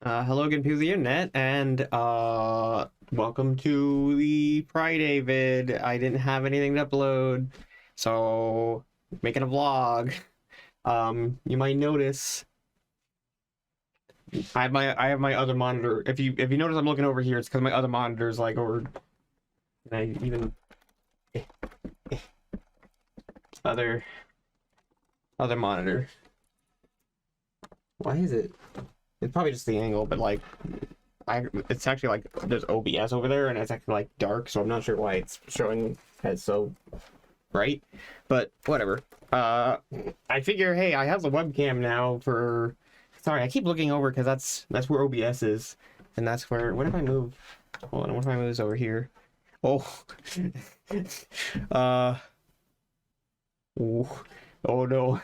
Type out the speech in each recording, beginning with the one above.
Hello again, people of the internet, and welcome to the Friday vid. I didn't have anything to upload, so making a vlog. You might notice I have my other monitor. If you notice, I'm looking over here. It's because my other monitor is like over. And I even other monitor. Why is it? It's probably just the angle, but like. It's actually like there's OBS over there and it's actually like dark, so I'm not sure why it's showing as so bright, but whatever. I figure, hey, I have the webcam now for. Sorry, I keep looking over because that's where OBS is, and that's where. What if I move? Hold on, what if I move this over here? Oh, oh no.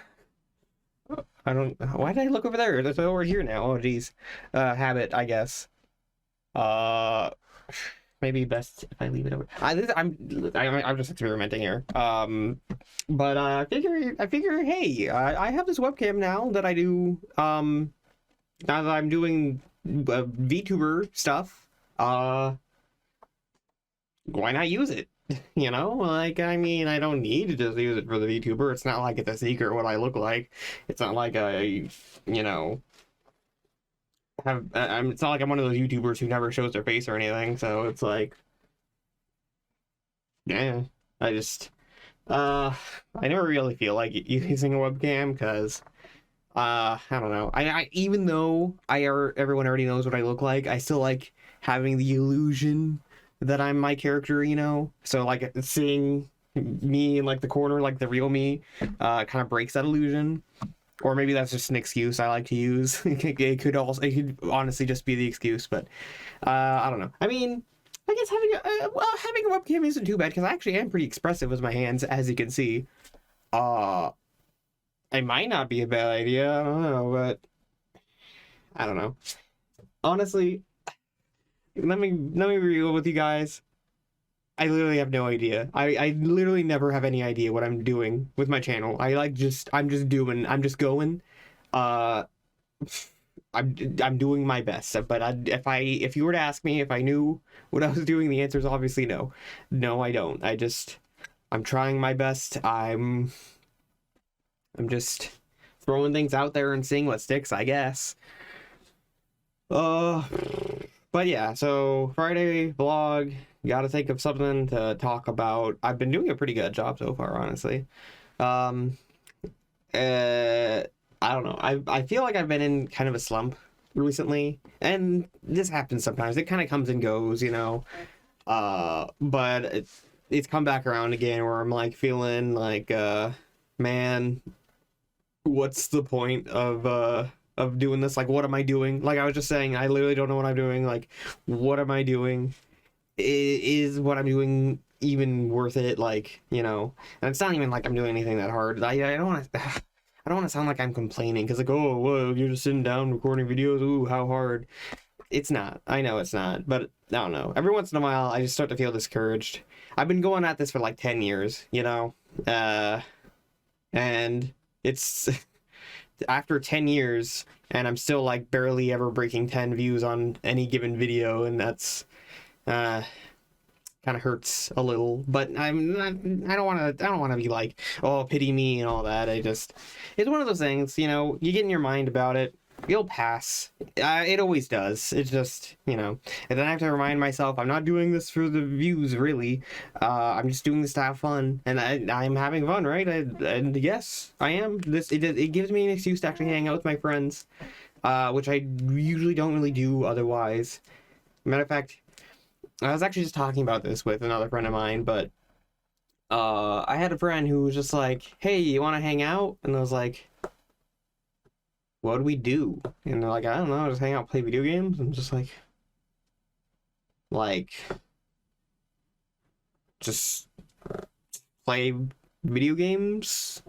I don't. Why did I look over there? It's over here now. Oh, geez. Habit, I guess. Uh, Maybe best if I leave it over. I'm just experimenting here. But I figure, hey, I have this webcam now that I do. Now that I'm doing VTuber stuff. Why not use it? You know, like, I mean, I don't need to just use it for the VTuber. It's not like it's a secret what I look like. It's not like you know. It's not like I'm one of those YouTubers who never shows their face or anything, so it's like, yeah, I just, I never really feel like using a webcam because, I don't know. I even though everyone already knows what I look like, I still like having the illusion that I'm my character, you know? So like seeing me in like the corner, like the real me, kind of breaks that illusion. Or maybe that's just an excuse I like to use. It could honestly just be the excuse, but I don't know. I mean, I guess having a webcam isn't too bad because I actually am pretty expressive with my hands, as you can see. It might not be a bad idea. I don't know, but I don't know. Honestly, let me be real with you guys. I literally have no idea. I literally never have any idea what I'm doing with my channel. I'm just going. I'm doing my best. But if you were to ask me if I knew what I was doing, the answer is obviously no. No, I don't. I'm trying my best. I'm just throwing things out there and seeing what sticks, I guess. But yeah, so Friday vlog, gotta think of something to talk about. I've been doing a pretty good job so far, honestly. I don't know. I feel like I've been in kind of a slump recently, and this happens sometimes. It kind of comes and goes, you know. But it's come back around again where I'm like feeling like, man, what's the point of doing this? Like, what am I doing? Like I was just saying, I literally don't know what I'm doing. Like, what am I doing? Is what I'm doing even worth it? Like, you know, and it's not even like I'm doing anything that hard. I don't want to. I don't want to sound like I'm complaining because like, oh, whoa, you're just sitting down recording videos. Ooh, how hard. It's not. I know it's not, but I don't know. Every once in a while, I just start to feel discouraged. I've been going at this for like 10 years, you know, and it's after 10 years, and I'm still like barely ever breaking 10 views on any given video, and that's kind of hurts a little. But I don't want to be like, oh, pity me and all that. It's one of those things, you know, you get in your mind about it, you'll pass. It always does. It's just, you know, and then I have to remind myself I'm not doing this for the views, really. I'm just doing this to have fun, and I'm having fun, right? And yes, I am. It gives me an excuse to actually hang out with my friends, which I usually don't really do otherwise. Matter of fact, I was actually just talking about this with another friend of mine, but I had a friend who was just like, hey, you want to hang out? And I was like, what do we do? And they're like, I don't know, just hang out, play video games. I'm just like, just play video games?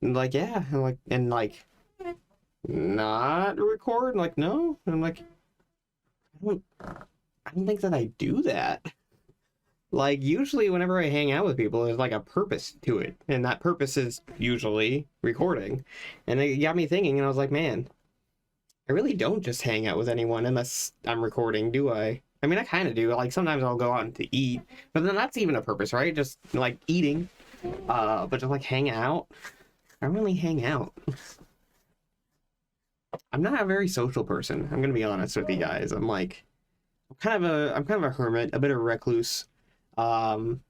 And like, yeah. And like, not record? And like, no. And I'm like, I don't think that I do that. Like, usually whenever I hang out with people, there's like a purpose to it, and that purpose is usually recording. And it got me thinking, and I was like, man, I really don't just hang out with anyone unless I'm recording, do I? I mean, I kind of do. Like sometimes I'll go out to eat, but then that's even a purpose, right? Just like eating. But just like hang out. I don't really hang out. I'm not a very social person. I'm gonna be honest with you guys. I'm kind of a hermit, a bit of a recluse. Um,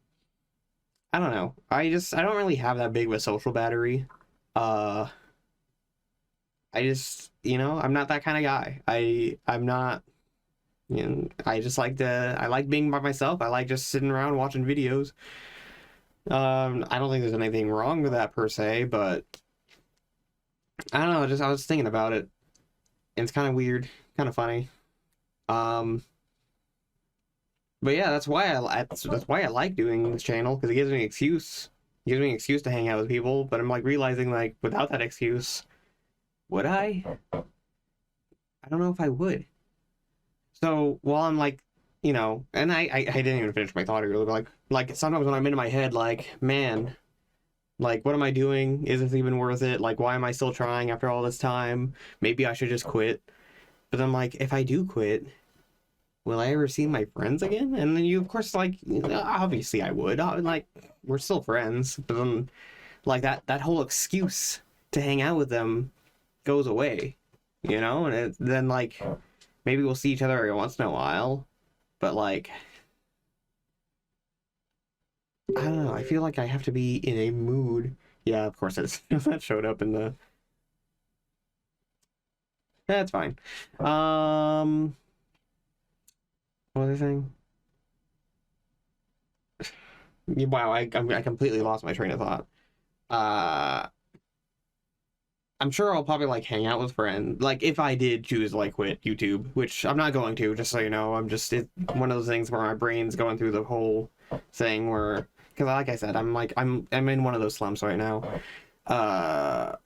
I don't know. I don't really have that big of a social battery. Uh, I just, I'm not that kind of guy. I'm not, I like being by myself. I like just sitting around watching videos. I don't think there's anything wrong with that per se, but I don't know, just I was thinking about it. And it's kind of weird, kind of funny. Um, but yeah, that's why I like doing this channel because it gives me an excuse. It gives me an excuse to hang out with people, but I'm like realizing like without that excuse, would I? I don't know if I would. So while I'm like, and I didn't even finish my thought really, but like sometimes when I'm in my head, like, man, like what am I doing? Is this even worth it? Like why am I still trying after all this time? Maybe I should just quit. But I'm like, if I do quit, will I ever see my friends again? And then you, of course, like, obviously I would. Like, we're still friends. But then, like, that whole excuse to hang out with them goes away, And then, like, maybe we'll see each other every once in a while. But, like, I don't know. I feel like I have to be in a mood. Yeah, of course, that showed up in the... That's fine. What was I saying? Wow, I completely lost my train of thought. Uh, I'm sure I'll probably like hang out with friends. Like if I did choose like quit YouTube, which I'm not going to, just so you know. One of those things where my brain's going through the whole thing where, because like I said, I'm in one of those slumps right now. Uh,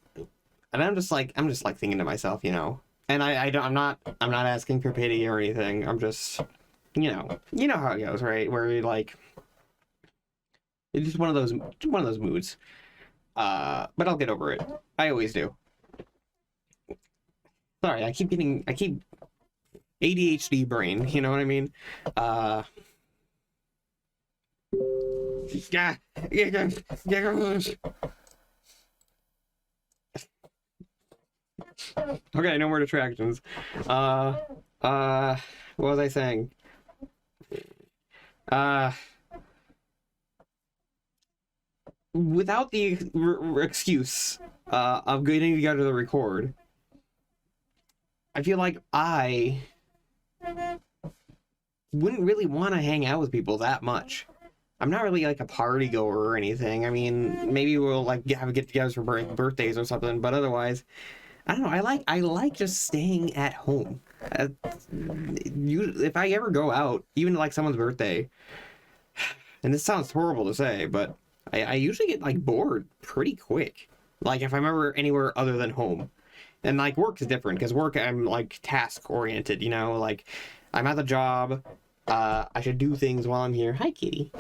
and I'm just like thinking to myself, and I'm not asking for pity or anything. I'm just, you know how it goes, right? Where you like, it's just one of those moods. But I'll get over it. I always do. Sorry, I keep ADHD brain, you know what I mean? Yeah, yeah, yeah. Okay, no more distractions. What was I saying? Uh, Without the excuse of getting together to record, I feel like I wouldn't really want to hang out with people that much. I'm not really like a party goer or anything. I mean, maybe we'll like have a get-togethers for birthdays or something, but otherwise, I don't know. I like just staying at home. If I ever go out, even like someone's birthday, and this sounds horrible to say, but I usually get like bored pretty quick. Like if I'm ever anywhere other than home. And like work is different because work I'm like task oriented, like I'm at the job. I should do things while I'm here. Hi, kitty.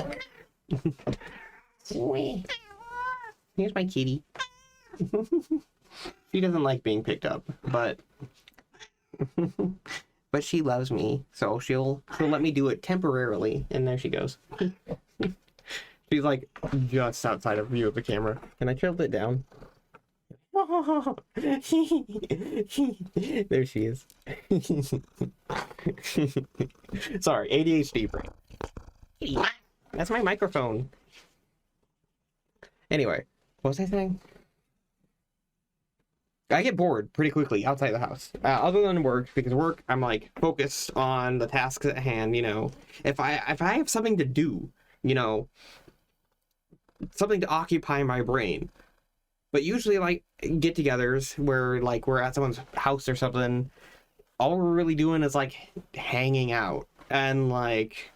Here's my kitty. She doesn't like being picked up, but but she loves me, so she'll let me do it temporarily. And there she goes. She's like just outside of view of the camera. Can I tilt it down? There she is. Sorry, ADHD brain. That's my microphone. Anyway, what was I saying? I get bored pretty quickly outside the house. Other than work, because work I'm like focused on the tasks at hand. If I have something to do, something to occupy my brain. But usually, like, get-togethers where, like, we're at someone's house or something, all we're really doing is, like, hanging out. And, like,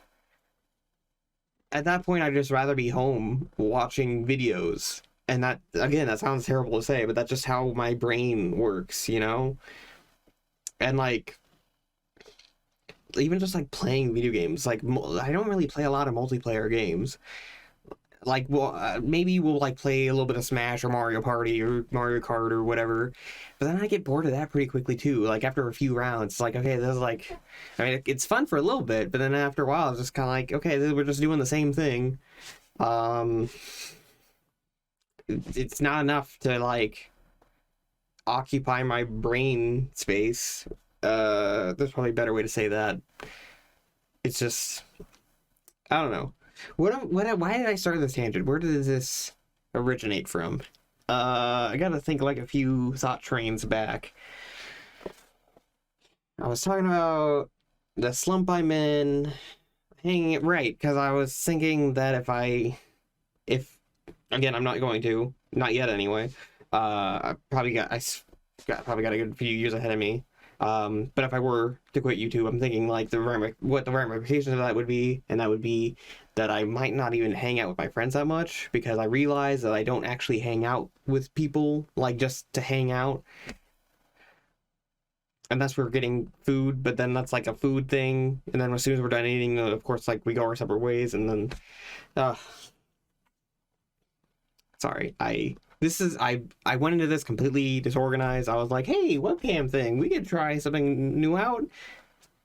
at that point, I'd just rather be home watching videos. And that, again, that sounds terrible to say, but that's just how my brain works, And, like, even just, like, playing video games. Like, I don't really play a lot of multiplayer games. like maybe we'll like play a little bit of Smash or Mario Party or Mario Kart or whatever, but then I get bored of that pretty quickly too. Like after a few rounds, it's like, okay, this is like, I mean, it's fun for a little bit, but then after a while it's just kind of like, okay, we're just doing the same thing. um it's not enough to like occupy my brain space. There's probably a better way to say that. It's just, I don't know. Why did I start this tangent? Where did this originate from? I gotta think like a few thought trains back. I was talking about the slump I'm in, hanging it right, because I was thinking that if again, I'm not going to, not yet anyway. I probably got a good few years ahead of me. But if I were to quit YouTube, I'm thinking like what the ramifications of that would be, and that would be that I might not even hang out with my friends that much, because I realize that I don't actually hang out with people like just to hang out, unless we're getting food. But then that's like a food thing, and then as soon as we're done eating, of course, like we go our separate ways, and then, sorry, I went into this completely disorganized. I was like, hey, webcam thing, we could try something new out.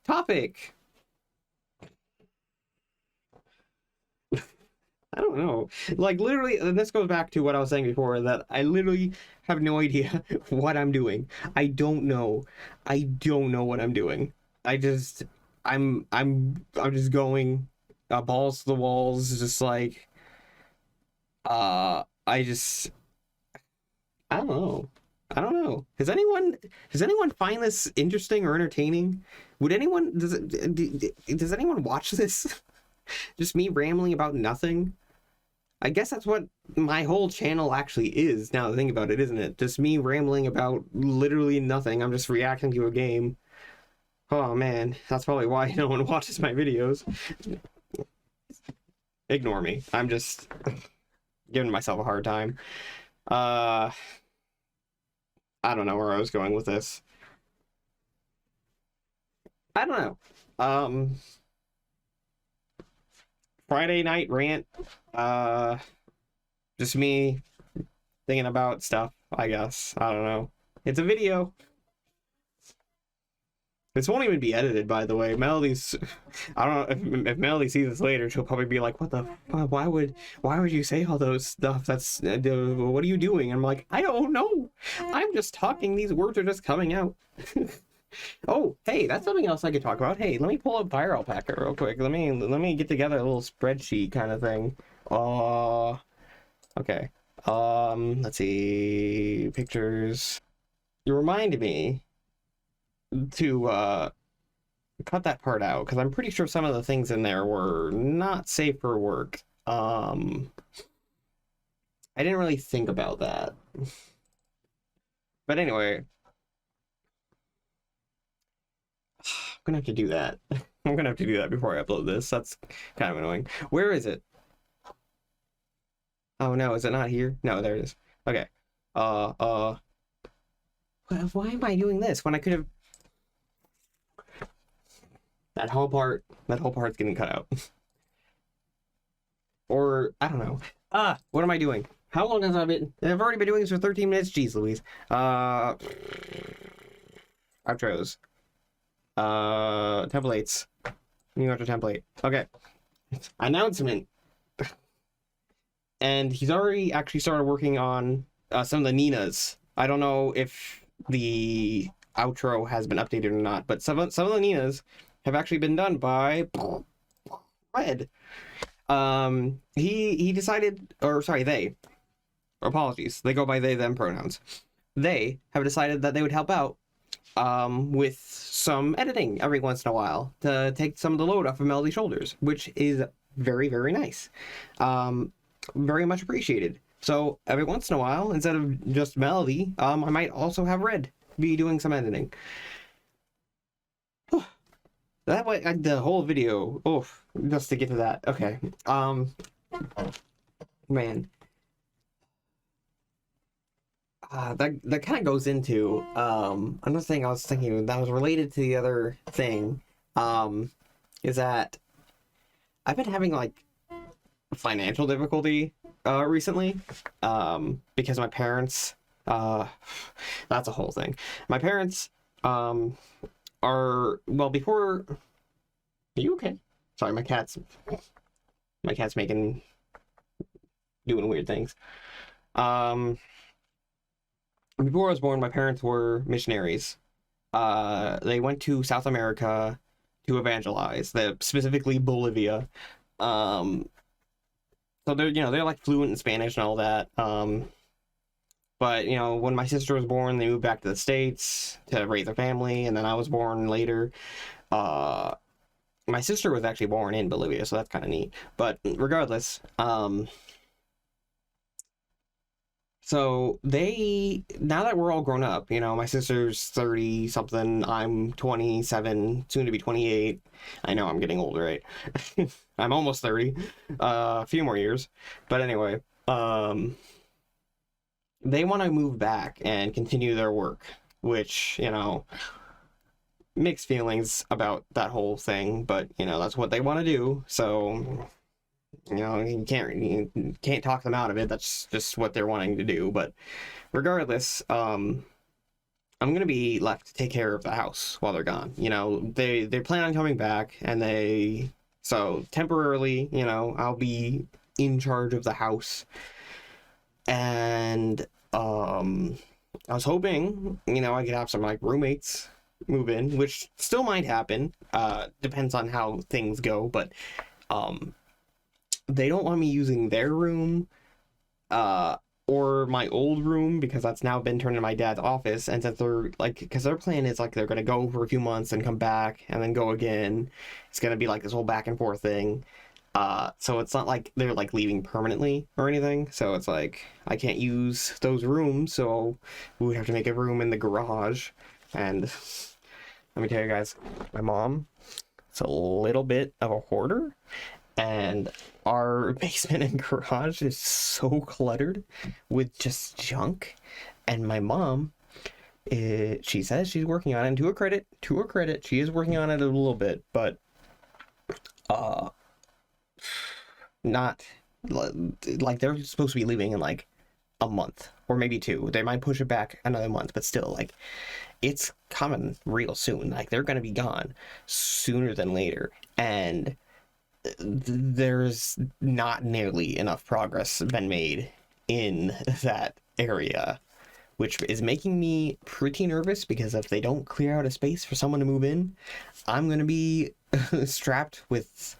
Topic. I don't know. Like literally, and this goes back to what I was saying before, that I literally have no idea what I'm doing. I don't know. I don't know what I'm doing. I'm just going balls to the walls, just like I don't know. I don't know. Does anyone find this interesting or entertaining? Does anyone watch this? Just me rambling about nothing? I guess that's what my whole channel actually is, now that I think about it, isn't it? Just me rambling about literally nothing. I'm just reacting to a game. Oh man, that's probably why no one watches my videos. Ignore me. I'm just giving myself a hard time. I don't know where I was going with this. I don't know. Friday night rant. Just me thinking about stuff, I guess. I don't know. It's a video. This won't even be edited, by the way. Melody's, I don't know if Melody sees this later, she'll probably be like, "What the? Why would you say all those stuff? That's what are you doing?" And I'm like, I don't know. I'm just talking. These words are just coming out. Oh, hey, that's something else I could talk about. Hey, let me pull up Fire Alpaca real quick. Let me get together a little spreadsheet kind of thing. Okay. Let's see, pictures. You reminded me to cut that part out, because I'm pretty sure some of the things in there were not safe for work. I didn't really think about that. But anyway, I'm gonna have to do that. I'm gonna have to do that before I upload this. That's kind of annoying. Where is it? Oh no, is it not here? No, there it is. Okay. Why am I doing this when I could have... that whole part's getting cut out. Or, I don't know. What am I doing? How long has I been? I've already been doing this for 13 minutes. Jeez Louise. Outros. Templates. New outro template. Okay. Announcement. And he's already actually started working on some of the Ninas. I don't know if the outro has been updated or not, but some of the Ninas have actually been done by Red. He decided, or sorry, they. Apologies. They go by they, them pronouns. They have decided that they would help out with some editing every once in a while to take some of the load off of Melody's shoulders, which is very, very nice. Very much appreciated. So every once in a while, instead of just Melody, I might also have Red be doing some editing. That way, the whole video, just to get to that. Okay. Man. That kind of goes into another thing I was thinking that was related to the other thing, is that I've been having like financial difficulty recently, because my parents, that's a whole thing. My parents are, well, before. Are you okay? Sorry, my cat's doing weird things. Um, Before I was born, my parents were missionaries. They went to South America to evangelize, specifically Bolivia. Um, so they're like fluent in Spanish and all that. But when my sister was born, they moved back to the States to raise a family, and then I was born later. Uh, my sister was actually born in Bolivia, so that's kind of neat. But regardless, so now that we're all grown up, my sister's 30 something, I'm 27, soon to be 28. I know I'm getting older, right? I'm almost 30. A few more years. But anyway, they want to move back and continue their work, which, mixed feelings about that whole thing, but that's what they want to do. So you can't talk them out of it. That's just what they're wanting to do. But regardless, I'm gonna be left to take care of the house while they're gone. They plan on coming back, and so temporarily, I'll be in charge of the house. And I was hoping, I could have some like roommates move in, which still might happen. Depends on how things go, but they don't want me using their room or my old room, because that's now been turned into my dad's office. And since they're like, because their plan is like they're gonna go for a few months and come back and then go again, it's gonna be like this whole back and forth thing. So it's not like they're like leaving permanently or anything, so it's like I can't use those rooms, so we would have to make a room in the garage. And let me tell you guys, my mom is a little bit of a hoarder, and our basement and garage is so cluttered with just junk. And my mom, she says she's working on it, and to her credit, she is working on it a little bit, but not like they're supposed to be leaving in like a month or maybe two. They might push it back another month, but still, like, it's coming real soon. Like, they're gonna be gone sooner than later, and there's not nearly enough progress been made in that area, which is making me pretty nervous, because if they don't clear out a space for someone to move in, I'm gonna be strapped with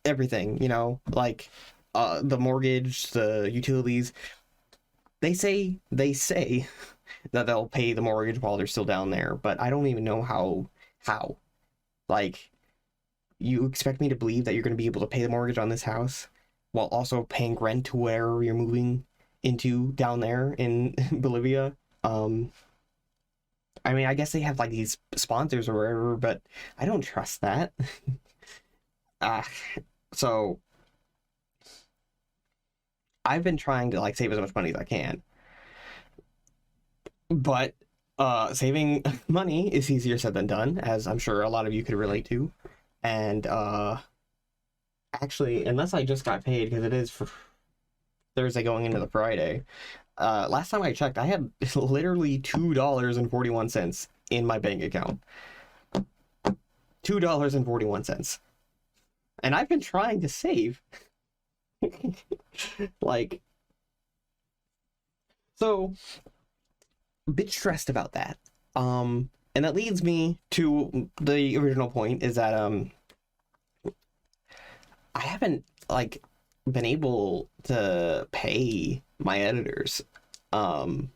everything, like the mortgage, the utilities. They say that they'll pay the mortgage while they're still down there, but I don't even know how. Like, you expect me to believe that you're going to be able to pay the mortgage on this house while also paying rent to wherever you're moving into down there in Bolivia? I mean, I guess they have like these sponsors or whatever, but I don't trust that. uh, so I've been trying to like save as much money as I can, but saving money is easier said than done, as I'm sure a lot of you could relate to. And actually, unless I just got paid, because it is for Thursday going into the Friday, last time I checked, I had literally $2.41 in my bank account. $2.41. And I've been trying to save. Like, so a bit stressed about that. And that leads me to the original point, is that I haven't like been able to pay my editors. And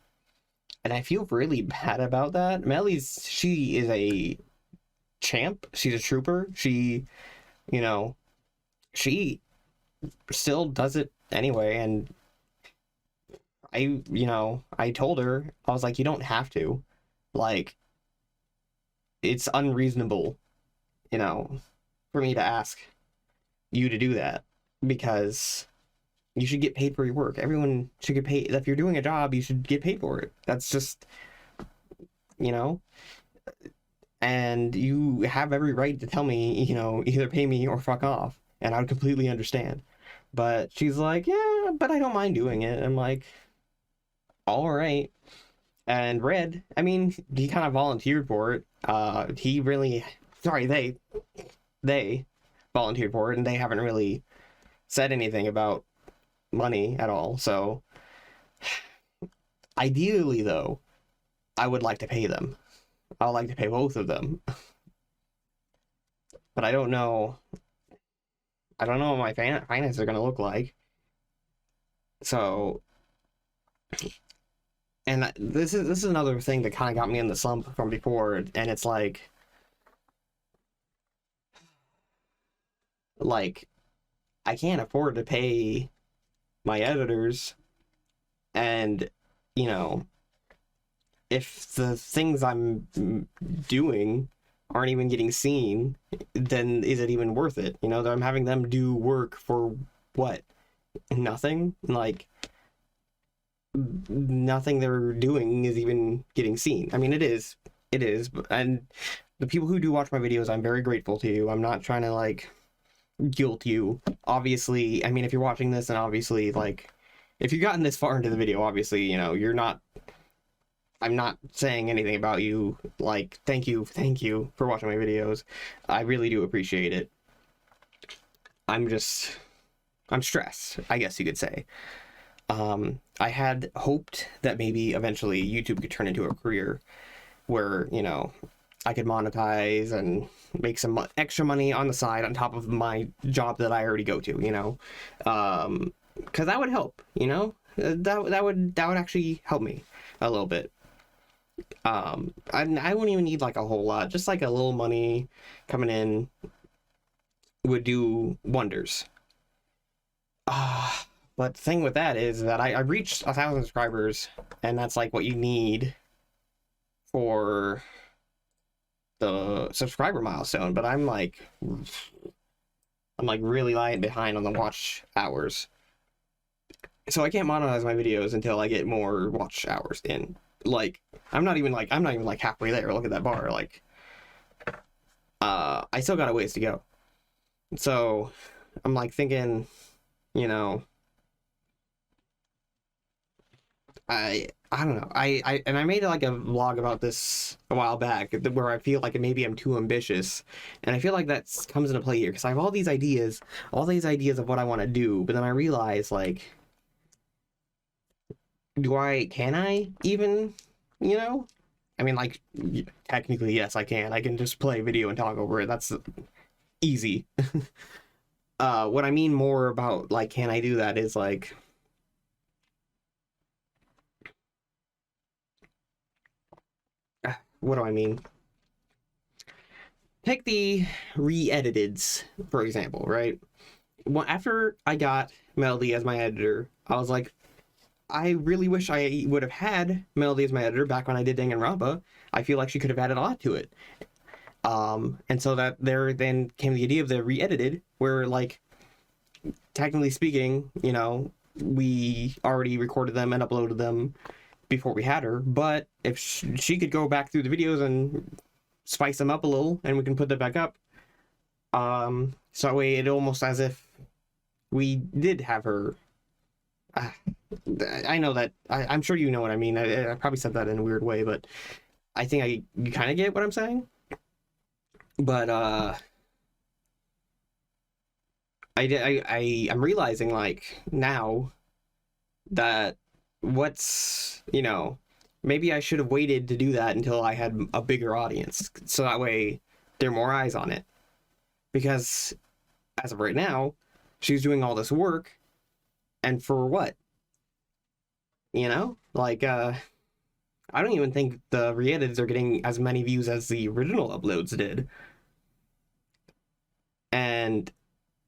I feel really bad about that. She is a champ. She's a trooper. She still does it anyway. And I told her, I was like, you don't have to. Like, it's unreasonable, for me to ask you to do that, because you should get paid for your work. Everyone should get paid. If you're doing a job, you should get paid for it. That's just, and you have every right to tell me, either pay me or fuck off. and I would completely understand. But she's like, yeah, but I don't mind doing it. I'm like, all right. And Red, I mean, he kind of volunteered for it. He really, sorry, they volunteered for it, and they haven't really said anything about money at all. So ideally, though, I would like to pay them. I would like to pay both of them, but I don't know. I don't know what my finances are going to look like. So, and this is another thing that kind of got me in the slump from before, and it's like I can't afford to pay my editors, and you know, if the things I'm doing aren't even getting seen, then is it even worth it? You know, that I'm having them do work for what? Nothing? Like, nothing they're doing is even getting seen. I mean, it is, and the people who do watch my videos, I'm very grateful to you. I'm not trying to like guilt you. Obviously, I mean, if you're watching this, and obviously, like, if you've gotten this far into the video, obviously, you know, you're not. I'm not saying anything about you. Like, thank you for watching my videos. I really do appreciate it. I'm stressed, I guess you could say. I had hoped that maybe eventually YouTube could turn into a career where, you know, I could monetize and make some extra money on the side on top of my job that I already go to, you know, because that would help, you know, that would actually help me a little bit. I wouldn't even need like a whole lot, just like a little money coming in would do wonders. But the thing with that is that I reached 1,000 subscribers, and that's like what you need for the subscriber milestone. But I'm like really lying behind on the watch hours, so I can't monetize my videos until I get more watch hours in. Like, I'm not even like halfway there. Look at that bar. Like, I still got a ways to go. So I'm like thinking, you know, I don't know. I made like a vlog about this a while back where I feel like maybe I'm too ambitious, and I feel like that comes into play here because I have all these ideas of what I want to do, but then I realize like, can I even, you know? I mean, like, technically, yes, I can. I can just play video and talk over it. That's easy. What I mean more about, like, can I do that is, like, what do I mean? Take the re-editeds, for example, right? Well, after I got Melody as my editor, I was like, I really wish I would have had Melody as my editor back when I did Danganronpa. I feel like she could have added a lot to it. And so that there then came the idea of the re-edited, where, like, technically speaking, you know, we already recorded them and uploaded them before we had her, but if she could go back through the videos and spice them up a little, and we can put them back up, so that way it almost as if we did have her. I know that I'm sure you know what I mean. I probably said that in a weird way, but I think you kind of get what I'm saying. But I'm realizing, like, now that you know, maybe I should have waited to do that until I had a bigger audience, so that way there are more eyes on it. Because as of right now, she's doing all this work, and for what? You know, like, I don't even think the re-edits are getting as many views as the original uploads did. And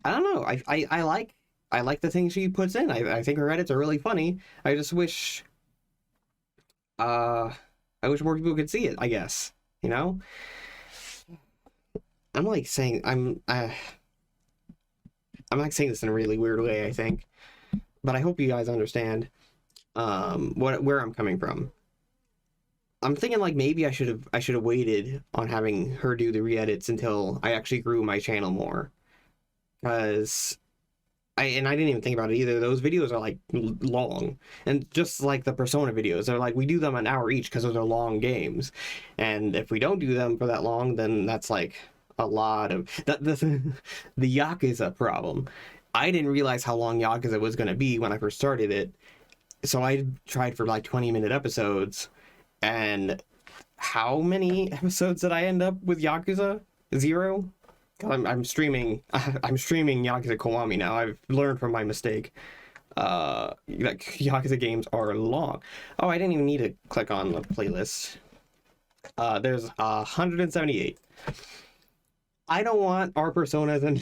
I don't know. I like the things she puts in. I think her edits are really funny. I just wish I wish more people could see it, I guess. You know? I'm like saying I'm like saying this in a really weird way, I think. But I hope you guys understand where I'm coming from. I'm thinking like maybe I should have waited on having her do the re-edits until I actually grew my channel more. because I didn't even think about it either. Those videos are like long, and just like the Persona videos, they're like we do them an hour each because those are long games, and if we don't do them for that long, then that's like a lot of that. The Yakuza problem. I didn't realize how long Yakuza was going to be when I first started it, so I tried for like 20-minute episodes, and how many episodes did I end up with Yakuza? Zero. I'm streaming. I'm streaming Yakuza Kiwami now. I've learned from my mistake. Like Yakuza games are long. Oh, I didn't even need to click on the playlist. There's 178. I don't want our personas and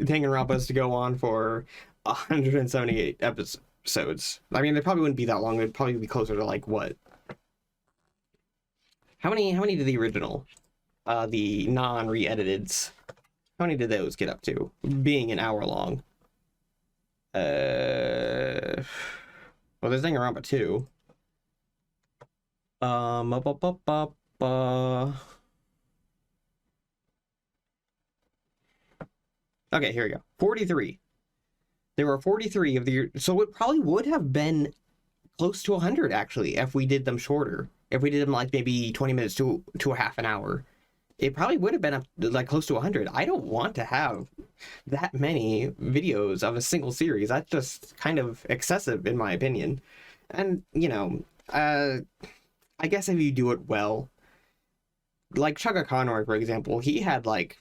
Danganronpas to go on for 178 episodes. I mean, they probably wouldn't be that long. They'd probably be closer to like what? How many did the original? The non-re-editeds. How many did those get up to? Being an hour long. Well, there's Danganronpa 2. Okay, here we go. 43. There were 43 of the... So it probably would have been close to 100, actually, if we did them shorter. If we did them, like, maybe 20 minutes to a half an hour. It probably would have been, up, like, close to 100. I don't want to have that many videos of a single series. That's just kind of excessive, in my opinion. And, you know, I guess if you do it well... Like, Chugga Conroy, for example, he had, like...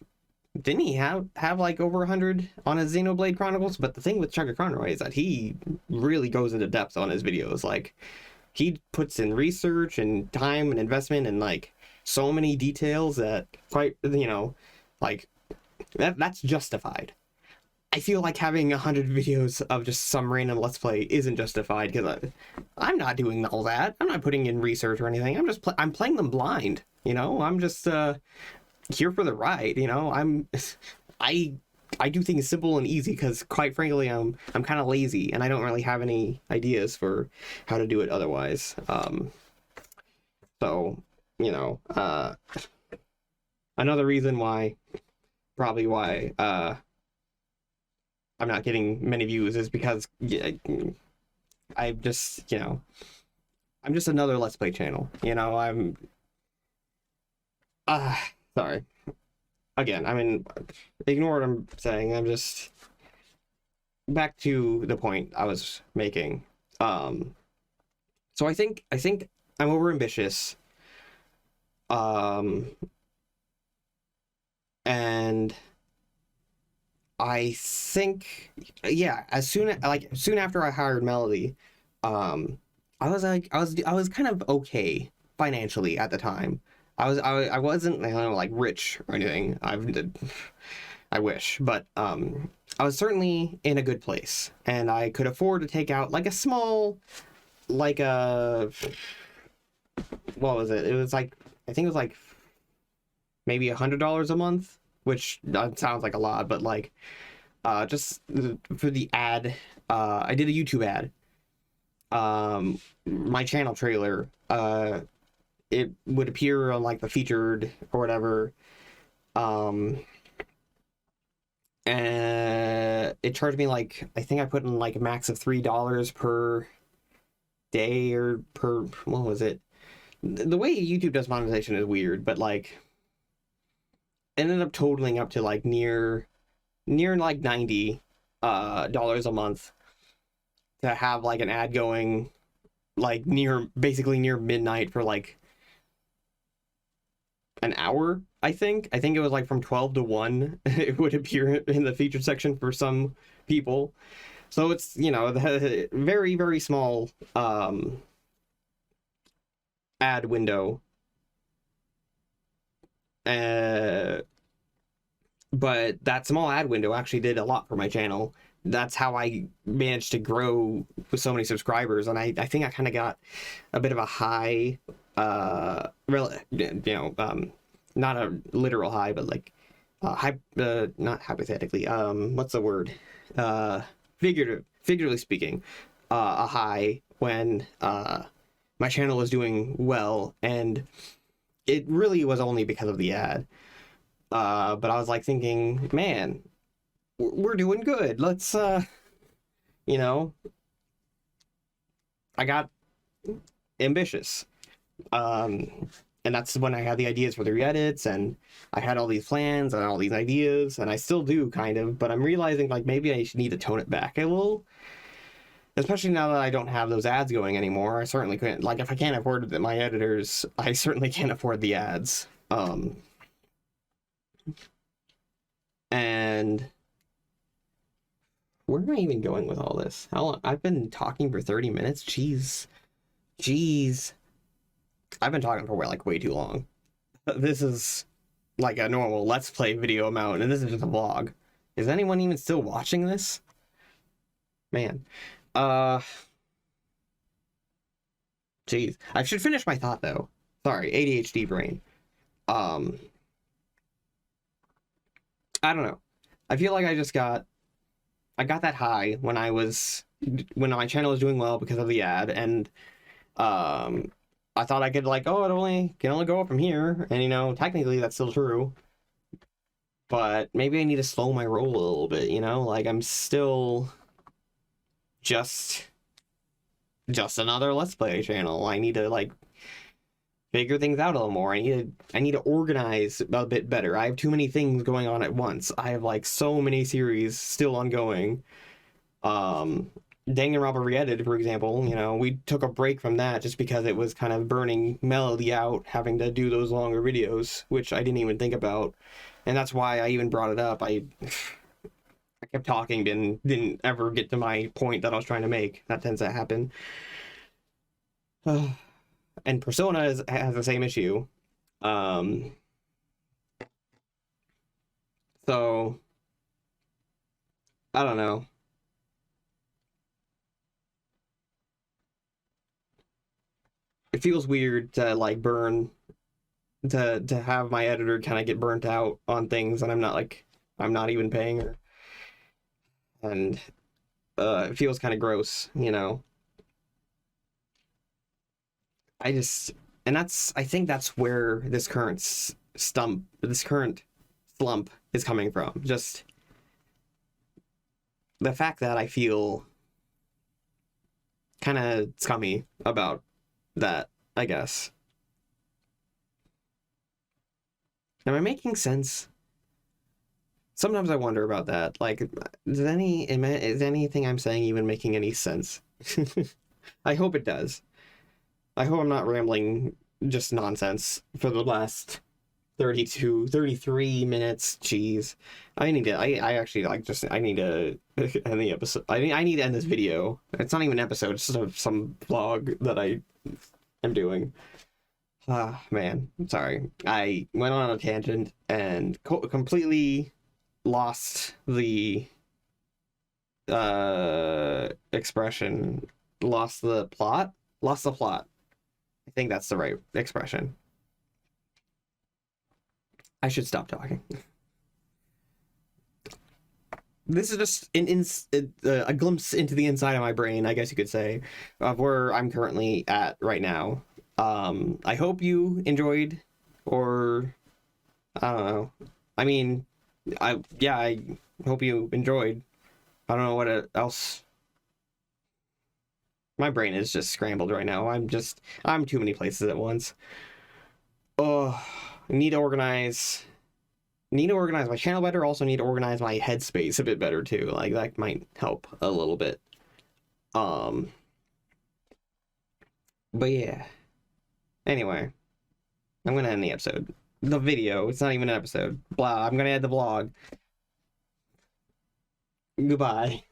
Didn't he have like over 100 on his Xenoblade Chronicles? But the thing with Chugga Conroy is that he really goes into depth on his videos. Like, he puts in research and time and investment and like so many details that quite, you know, like that's justified. I feel like having 100 videos of just some random Let's Play isn't justified because I'm not doing all that. I'm not putting in research or anything. I'm playing them blind. You know, I'm just here for the ride. You know, I do things simple and easy because, quite frankly, I'm kind of lazy and I don't really have any ideas for how to do it otherwise. So, you know, another reason why, probably why, I'm not getting many views is because I just, you know, I'm just another Let's Play channel. You know, I'm, sorry. Again, I mean, ignore what I'm saying. I'm just back to the point I was making. So I think I'm overambitious. And I think, yeah, soon after I hired Melody, I was kind of okay financially at the time. I wasn't, I don't know, like rich or anything. I wish, but I was certainly in a good place, and I could afford to take out like a small, like a, what was it? It was like, I think it was like maybe $100 a month, which sounds like a lot, but like just for the ad, I did a YouTube ad. My channel trailer, it would appear on like the featured or whatever, and it charged me like, I think I put in like a max of $3 per day or per, what was it? The way YouTube does monetization is weird, but like ended up totaling up to like near like $90 a month to have like an ad going like basically near midnight for like an hour. I think it was like from 12 to 1 it would appear in the featured section for some people. So it's, you know, the very, very small ad window, but that small ad window actually did a lot for my channel. That's how I managed to grow with so many subscribers, and I think I kind of got a bit of a high, you know, not a literal high, but like high, not hypothetically, what's the word? Figuratively speaking, a high when my channel was doing well, and it really was only because of the ad. But I was like thinking, man, we're doing good. Let's you know, I got ambitious. And that's when I had the ideas for the re-edits, and I had all these plans and all these ideas, and I still do kind of, but I'm realizing like maybe I should need to tone it back a little, especially now that I don't have those ads going anymore. I certainly couldn't, like, if I can't afford my editors, I certainly can't afford the ads. And where am I even going with all this? How long? I've been talking for 30 minutes. Jeez. I've been talking for like way too long. This is like a normal Let's Play video amount, and this is just a vlog. Is anyone even still watching this? Man. Jeez. I should finish my thought though. Sorry, ADHD brain. I don't know. I feel like I got that high when when my channel was doing well because of the ad, and I thought I could like, oh, can only go up from here, and you know, technically that's still true. But maybe I need to slow my roll a little bit, you know? Like I'm still just another Let's Play channel. I need to like figure things out a little more. I need to organize a bit better. I have too many things going on at once. I have like so many series still ongoing. Danganronpa re-edited, for example, you know, we took a break from that just because it was kind of burning Melody out having to do those longer videos, which I didn't even think about. And that's why I even brought it up. I kept talking and didn't ever get to my point that I was trying to make. That tends to happen. And Persona has the same issue. So I don't know. It feels weird to like to have my editor kind of get burnt out on things, and I'm not even paying her, and it feels kind of gross, you know. I think that's where this current slump is coming from. Just the fact that I feel kind of scummy about that, I guess. Am I making sense? Sometimes I wonder about that. Like, is anything I'm saying even making any sense? I hope it does. I hope I'm not rambling just nonsense for the last 33 minutes. Jeez. I actually like I need to end the episode. I need to end this video. It's not even an episode, it's just some vlog that I am doing. Ah, man, I'm sorry. I went on a tangent and completely lost the expression. Lost the plot. I think that's the right expression. I should stop talking. This is just a glimpse into the inside of my brain, I guess you could say, of where I'm currently at right now. I hope you enjoyed, or I don't know. I mean, I hope you enjoyed. I don't know what else. My brain is just scrambled right now. I'm too many places at once. Oh, I need to organize my channel better. Also need to organize my headspace a bit better too. Like that might help a little bit. But yeah. Anyway, I'm gonna end the episode. The video. It's not even an episode. Blah. I'm gonna end the vlog. Goodbye.